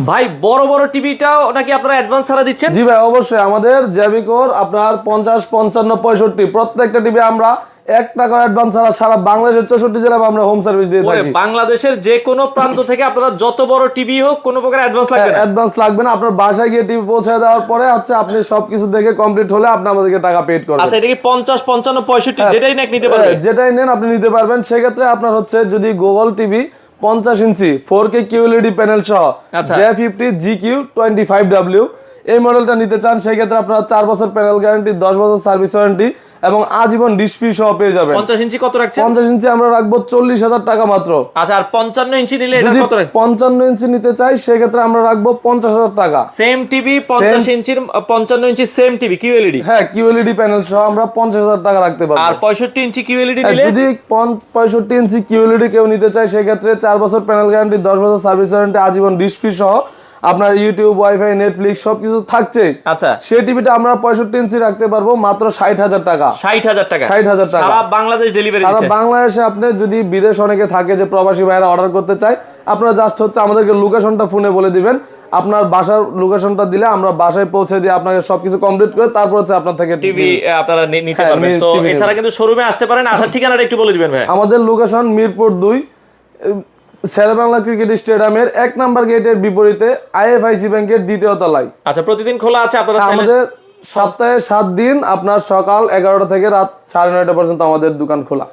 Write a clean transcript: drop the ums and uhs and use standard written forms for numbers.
ভাই বড় বড় টিভিটাও নাকি আপনারা অ্যাডভান্স ছাড়া দিচ্ছেন? জি ভাই অবশ্যই, আমাদের জ্যাভিকোর আপনার 50, 55, 65 প্রত্যেকটা টিভি আমরা 1 টাকা অ্যাডভান্স ছাড়া সারা বাংলাদেশের 64 জেলায় আমরা হোম সার্ভিস দিয়ে থাকি। বাংলাদেশের যে কোনো প্রান্ত থেকে আপনারা যত বড় টিভি হোক কোনো প্রকার অ্যাডভান্স লাগবে না? অ্যাডভান্স লাগবে না, আপনার বাসায় গিয়ে টিভি পৌঁছে দেওয়ার পরে হচ্ছে আপনি সবকিছু দেখে কমপ্লিট হলে আপনি আমাদেরকে টাকা পেড করবেন। আচ্ছা, এটা কি 50, 55, 65 যেটাই নেক নিতে পারবে? যেটাই নেন আপনি নিতে পারবেন। সেক্ষেত্রে আপনার হচ্ছে যদি গুগল টিভি 50 ইঞ্চি 4K QLED প্যানেল সহ J50 GQ25W এই মডেলটা নিতে চান, সেই ক্ষেত্রে আপনারা 4 বছর প্যানেল গ্যারান্টি, 10 বছর সার্ভিস ওয়ারেন্টি এবং আজীবন ডিশ ফ্রি সহ পেয়ে যাবেন। 50 ইঞ্চি কত রাখছেন? 50 ইঞ্চি আমরা রাখবো 40,000 টাকা মাত্র। আচ্ছা, আর 55 ইঞ্চি নিলে এটা কত রাখবেন? 55 ইঞ্চি নিতে চাই সেই ক্ষেত্রে আমরা রাখবো 50,000 টাকা। সেম টিভি 50 ইঞ্চির 55 ইঞ্চি সেম টিভি QLED? হ্যাঁ, QLED প্যানেল সহ আমরা 50,000 টাকা রাখতে পারবো। আর 65 ইঞ্চি QLED নিলে? যদি 65 ইঞ্চি QLED কেউ নিতে চায় সেই ক্ষেত্রে 4 বছর প্যানেল গ্যারান্টি, 10 বছর সার্ভিস ওয়ারেন্টি, আজীবন ডিশ ফ্রি সহ আপনার ইউটিউব, ওয়াইফাই, নেটফ্লিক্স সবকিছু থাকছে। আচ্ছা, সেই টিভিটা আমরা 65 ইঞ্চি রাখতে পারবো মাত্র 60,000 টাকা। 60,000 টাকা? 60,000 টাকা সারা বাংলাদেশ ডেলিভারি সারা দিচ্ছে? বাংলাদেশে। আপনি যদি বিদেশ অনেকে থাকে যে প্রবাসী ভাইরা অর্ডার করতে চায়, আপনারা জাস্ট হচ্ছে আমাদেরকে লোকেশনটা ফোনে বলে দিবেন, আপনার বাসার লোকেশনটা দিলে আমরা বাসায় পৌঁছে দিয়ে আপনাকে সবকিছু কমপ্লিট করে তারপর হচ্ছে আপনার থেকে টিভি আপনারা নিতে পারবেন। তো এছাড়া কিন্তু শোরুমে আসতে পারেন, আসার ঠিকানাটা একটু বলে দিবেন ভাই। আমাদের লোকেশন মিরপুর 2, শেরেবাংলা ক্রিকেট স্টেডিয়ামের 1 নাম্বার গেটের বিপরীতে IFIC ব্যাংকের 2য় তলায়। আচ্ছা, প্রতিদিন খোলা আছে আপনারা? আমাদের সপ্তাহে 7 দিন আপনার সকাল 11টা থেকে রাত 9:30 পর্যন্ত আমাদের দোকান খোলা।